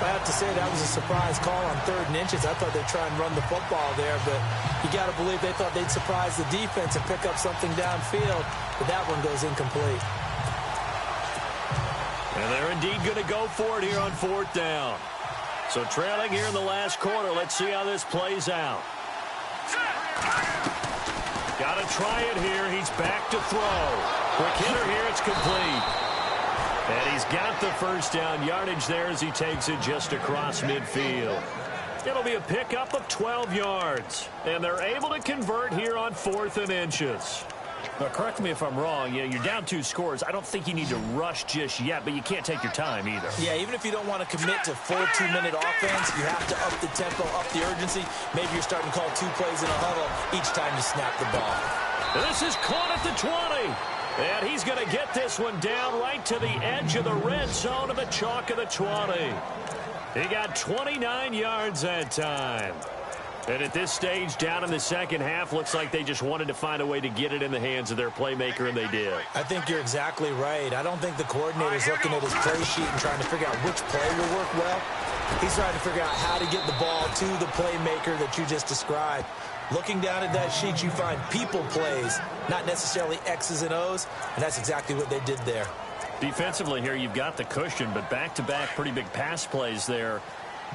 I have to say that was a surprise call on 3rd and inches. I thought they'd try and run the football there, but you got to believe they thought they'd surprise the defense and pick up something downfield, but that one goes incomplete. And they're indeed going to go for it here on 4th down. So trailing here in the last quarter. Let's see how this plays out. Got to try it here. He's back to throw. Quick hitter here. It's complete. And he's got the first down yardage there as he takes it just across midfield. It'll be a pickup of 12 yards. And they're able to convert here on 4th and inches. Now, correct me if I'm wrong. You're down 2 scores. I don't think you need to rush just yet, but you can't take your time either. Yeah, even if you don't want to commit to full 2-minute offense, you have to up the tempo, up the urgency. Maybe you're starting to call 2 plays in a huddle each time you snap the ball. This is caught at the 20. And he's going to get this one down right to the edge of the red zone of the chalk of the 20. He got 29 yards that time. And at this stage, down in the second half, looks like they just wanted to find a way to get it in the hands of their playmaker, and they did. I think you're exactly right. I don't think the coordinator's looking at his play sheet and trying to figure out which play will work well. He's trying to figure out how to get the ball to the playmaker that you just described. Looking down at that sheet, you find people plays, not necessarily X's and O's, and that's exactly what they did there. Defensively here, you've got the cushion, but back-to-back pretty big pass plays there.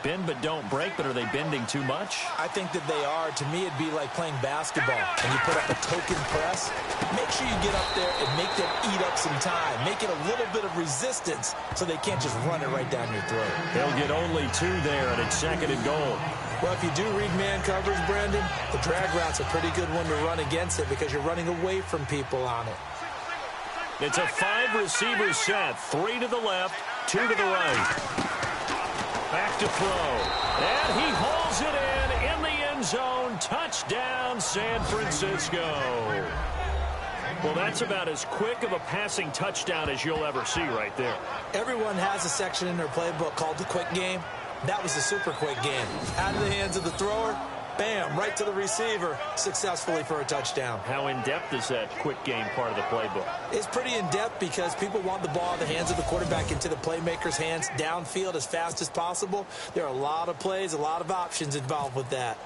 Bend but don't break, but are they bending too much? I think that they are. To me, it'd be like playing basketball, and you put up a token press. Make sure you get up there and make them eat up some time. Make it a little bit of resistance so they can't just run it right down your throat. They'll get only 2 there, and it's 2nd and goal. Well, if you do read man coverage, Brandon, the drag route's a pretty good one to run against it because you're running away from people on it. It's a 5-receiver set. 3 to the left, 2 to the right. Back to throw. And he hauls it in the end zone. Touchdown, San Francisco. Well, that's about as quick of a passing touchdown as you'll ever see right there. Everyone has a section in their playbook called the quick game. That was a super quick game. Out of the hands of the thrower, bam, right to the receiver, successfully for a touchdown. How in-depth is that quick game part of the playbook? It's pretty in-depth because people want the ball in the hands of the quarterback into the playmaker's hands downfield as fast as possible. There are a lot of plays, a lot of options involved with that.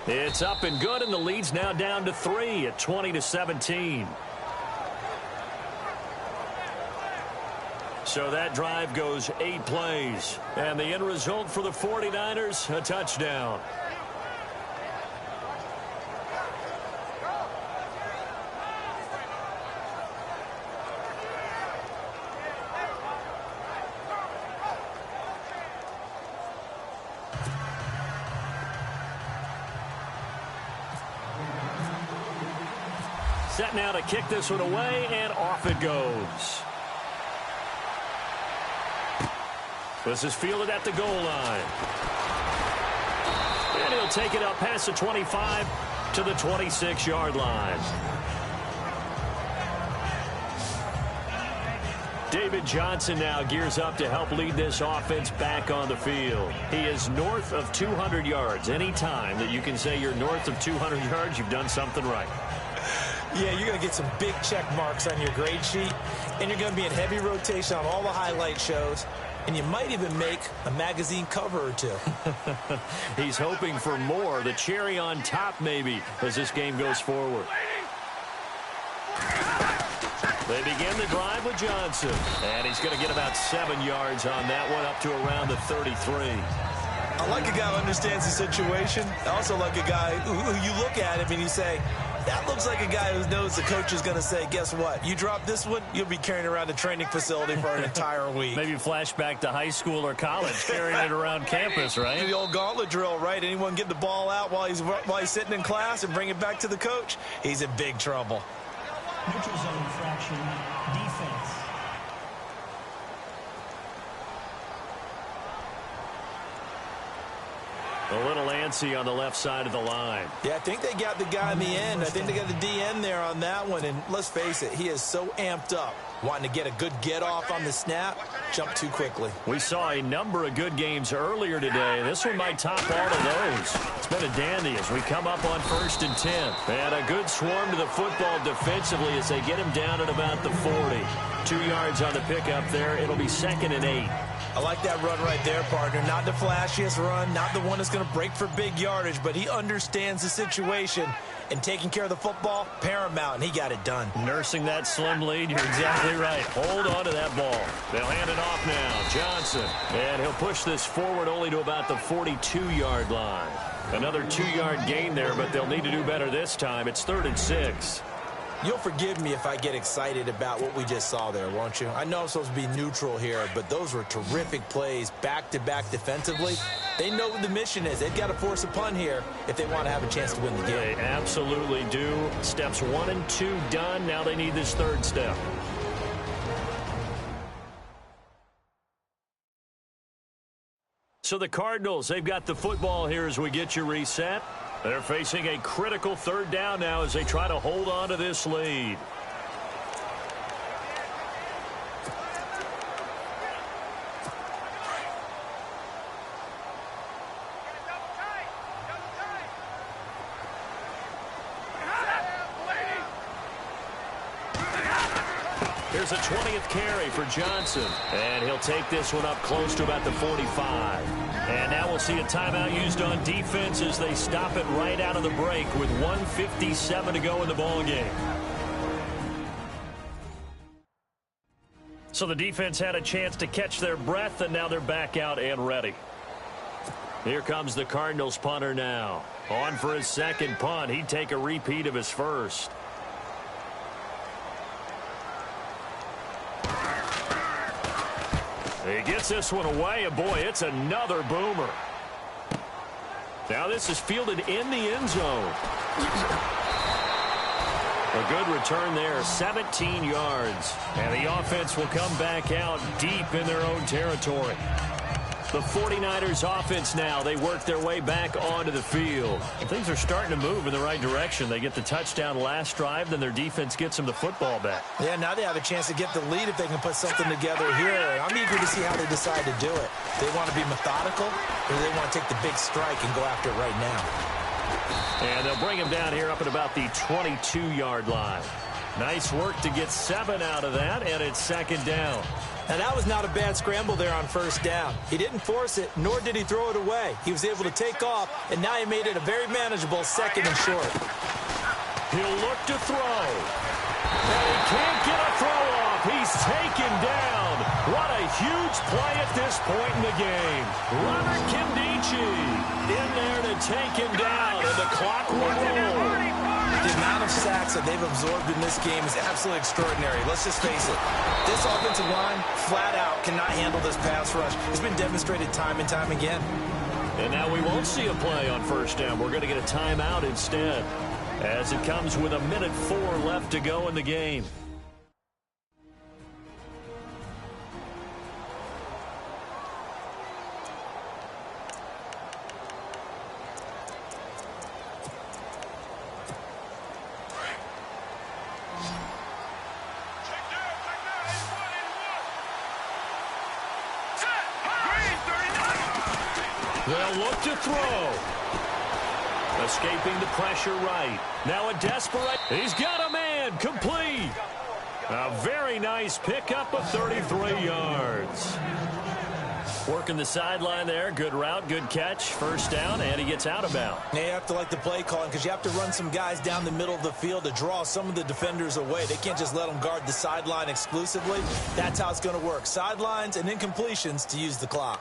It's up and good, and the lead's now down to 3 at 20-17. So that drive goes 8 plays. And the end result for the 49ers, a touchdown. Set now to kick this one away, and off it goes. This is fielded at the goal line. And he'll take it up past the 25 to the 26-yard line. David Johnson now gears up to help lead this offense back on the field. He is north of 200 yards. Any time that you can say you're north of 200 yards, you've done something right. Yeah, you're going to get some big check marks on your grade sheet, and you're going to be in heavy rotation on all the highlight shows, and you might even make a magazine cover or two. He's hoping for more, the cherry on top maybe, as this game goes forward. They begin the drive with Johnson, and he's going to get about 7 yards on that one, up to around the 33. I like a guy who understands the situation. I also like a guy who you look at him and you say, that looks like a guy who knows the coach is going to say, guess what? You drop this one, you'll be carrying around the training facility for an entire week. Maybe flashback to high school or college, carrying it around campus, right? The old gauntlet drill, right? Anyone get the ball out while he's sitting in class and bring it back to the coach? He's in big trouble. Neutral zone infraction, defense. A little antsy on the left side of the line. Yeah, I think they got the guy in the end. I think they got the DN there on that one. And let's face it, he is so amped up, wanting to get a good get-off on the snap, jump too quickly. We saw a number of good games earlier today. This one might top all of those. It's been a dandy as we come up on 1st and 10. And a good swarm to the football defensively as they get him down at about the 40. 2 yards on the pickup there. It'll be 2nd and 8. I like that run right there, partner. Not the flashiest run, not the one that's going to break for big yardage, but he understands the situation, and taking care of the football, paramount, and he got it done. Nursing that slim lead, you're exactly right. Hold on to that ball. They'll hand it off now. Johnson, and he'll push this forward only to about the 42-yard line. Another 2-yard gain there, but they'll need to do better this time. It's 3rd and 6. You'll forgive me if I get excited about what we just saw there, won't you? I know I'm supposed to be neutral here, but those were terrific plays back-to-back defensively. They know what the mission is. They've got to force a punt here if they want to have a chance to win the game. They absolutely do. Steps 1 and 2 done. Now they need this 3rd step. So the Cardinals, they've got the football here as we get you reset. They're facing a critical 3rd down now as they try to hold on to this lead. Here's a 20th carry for Johnson. And he'll take this one up close to about the 45. And now we'll see a timeout used on defense as they stop it right out of the break with 1:57 to go in the ball game. So the defense had a chance to catch their breath, and now they're back out and ready. Here comes the Cardinals punter now. On for his 2nd punt. He'd take a repeat of his 1st. He gets this one away, and boy, it's another boomer. Now this is fielded in the end zone. A good return there, 17 yards. And the offense will come back out deep in their own territory. The 49ers offense now, they work their way back onto the field. And things are starting to move in the right direction. They get the touchdown last drive, then their defense gets them the football back. Yeah, now they have a chance to get the lead if they can put something together here. I'm eager to see how they decide to do it. They want to be methodical, or they want to take the big strike and go after it right now. And they'll bring him down here up at about the 22-yard line. Nice work to get 7 out of that, and it's 2nd down. Now, that was not a bad scramble there on 1st down. He didn't force it, nor did he throw it away. He was able to take off, and now he made it a very manageable 2nd and short. He'll look to throw. And he can't get a throw off. He's taken down. What a huge play at this point in the game. Robert Kindici in there to take him down, and the clock will roll. The amount of sacks that they've absorbed in this game is absolutely extraordinary. Let's just face it. This offensive line, flat out, cannot handle this pass rush. It's been demonstrated time and time again. And now we won't see a play on 1st down. We're going to get a timeout instead, as it comes with 1:04 left to go in the game. They'll look to throw. Escaping the pressure right. Now a desperate. He's got a man. Complete. A very nice pickup of 33 yards. Working the sideline there. Good route, good catch. First down, and he gets out of bounds. You have to like the play calling because you have to run some guys down the middle of the field to draw some of the defenders away. They can't just let them guard the sideline exclusively. That's how it's going to work. Sidelines and incompletions to use the clock.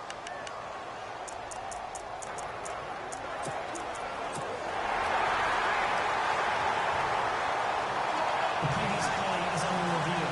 The previous play is under review.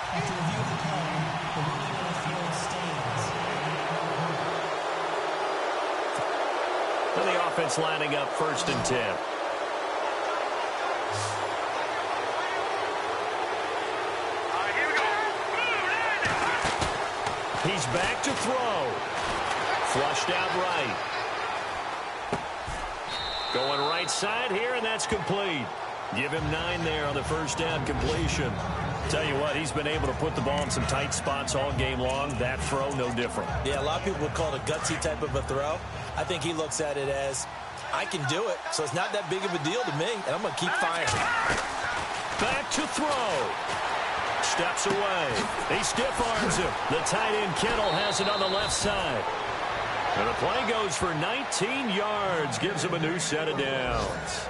After review of the play, the ruling on the field stands. And the offense lining up 1st and 10. He's back to throw. Flushed out right. Going right side here, and that's complete. Give him 9 there on the first down completion. Tell you what, he's been able to put the ball in some tight spots all game long. That throw, no different. Yeah, a lot of people would call it a gutsy type of a throw. I think he looks at it as, I can do it, so it's not that big of a deal to me, and I'm going to keep firing. Back to throw. Steps away. He stiff arms him. The tight end Kittle has it on the left side. And the play goes for 19 yards. Gives him a new set of downs.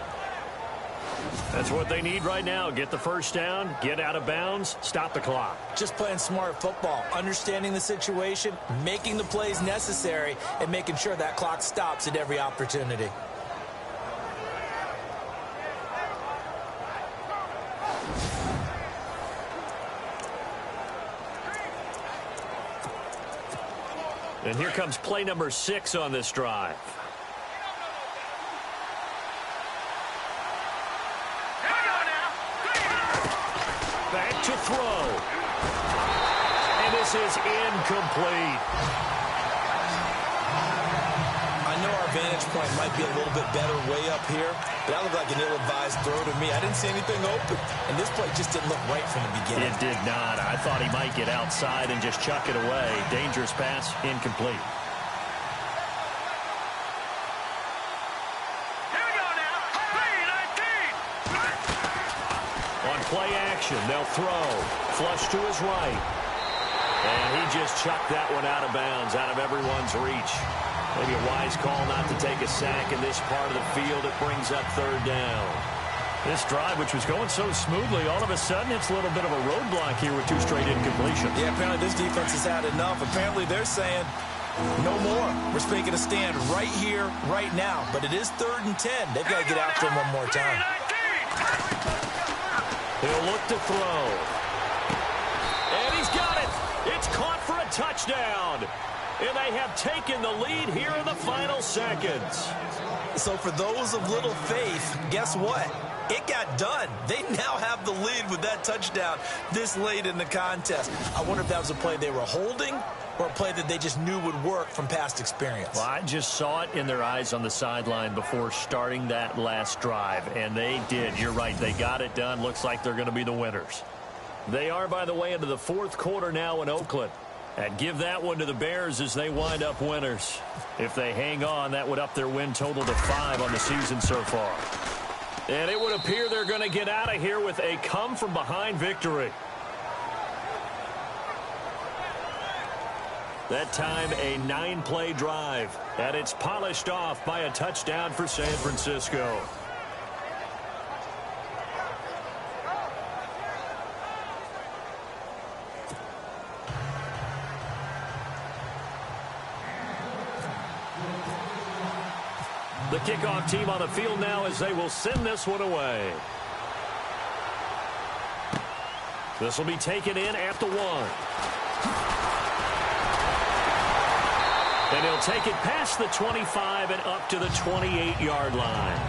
That's what they need right now. Get the first down, get out of bounds, stop the clock. Just playing smart football, understanding the situation, making the plays necessary, and making sure that clock stops at every opportunity. And here comes play number 6 on this drive. Back to throw. And this is incomplete. I know our vantage point might be a little bit better way up here, but that looked like an ill-advised throw to me. I didn't see anything open, and this play just didn't look right from the beginning. It did not. I thought he might get outside and just chuck it away. Dangerous pass, incomplete. Play action. They'll throw. Flush to his right. And he just chucked that one out of bounds, out of everyone's reach. Maybe a wise call not to take a sack in this part of the field. It brings up 3rd down. This drive, which was going so smoothly, all of a sudden it's a little bit of a roadblock here with 2 straight incompletions. Yeah, apparently this defense has had enough. Apparently they're saying, no more. We're making a stand right here, right now. But it is 3rd and 10. They've got to get after him one more time. He'll look to throw. And he's got it. It's caught for a touchdown. And they have taken the lead here in the final seconds. So for those of little faith, guess what? It got done. They now have the lead with that touchdown this late in the contest. I wonder if that was a play they were holding or a play that they just knew would work from past experience. Well, I just saw it in their eyes on the sideline before starting that last drive, and they did. You're right. They got it done. Looks like they're going to be the winners. They are, by the way, into the 4th quarter now in Oakland. And give that one to the Bears as they wind up winners. If they hang on, that would up their win total to 5 on the season so far. And it would appear they're going to get out of here with a come-from-behind victory. That time, a 9-play drive. And it's polished off by a touchdown for San Francisco. The kickoff team on the field now as they will send this one away. This will be taken in at the 1. And he'll take it past the 25 and up to the 28-yard line.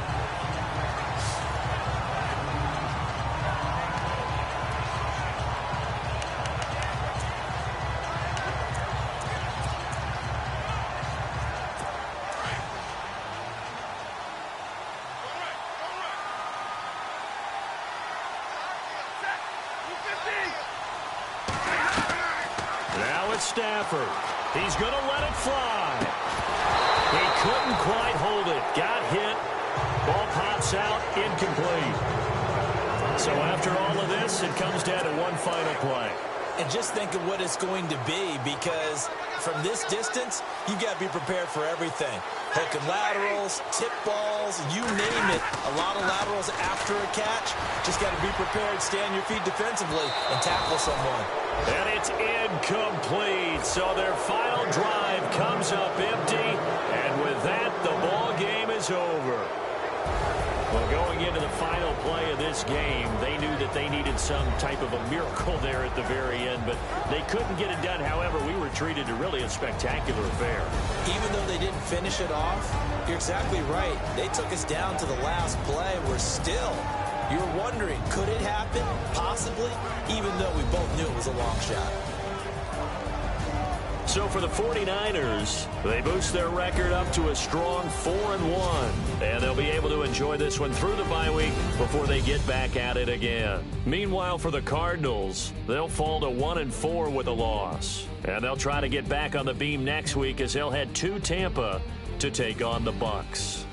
Now it's Stafford. He's going to let it fly. He couldn't quite hold it. Got hit. Ball pops out. Incomplete. So after all of this, it comes down to one final play. And just think of what it's going to be, because from this distance, you've got to be prepared for everything. Hook and laterals, tip balls, you name it. A lot of laterals after a catch. Just got to be prepared, stay on your feet defensively, and tackle someone. And it's incomplete. So their final drive comes up empty. And with that, the ball game is over. Well, going into the final play of this game, they knew that they needed some type of a miracle there at the very end, but they couldn't get it done. However, we were treated to really a spectacular affair. Even though they didn't finish it off, you're exactly right. They took us down to the last play. We're still, you're wondering, could it happen? Possibly, even though we both knew it was a long shot. So for the 49ers, they boost their record up to a strong 4-1. And they'll be able to enjoy this one through the bye week before they get back at it again. Meanwhile, for the Cardinals, they'll fall to 1-4 with a loss. And they'll try to get back on the beam next week as they'll head to Tampa to take on the Bucs.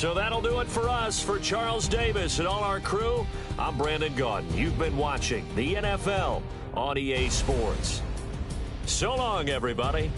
So that'll do it for us. For Charles Davis and all our crew, I'm Brandon Gaudin. You've been watching the NFL on EA Sports. So long, everybody.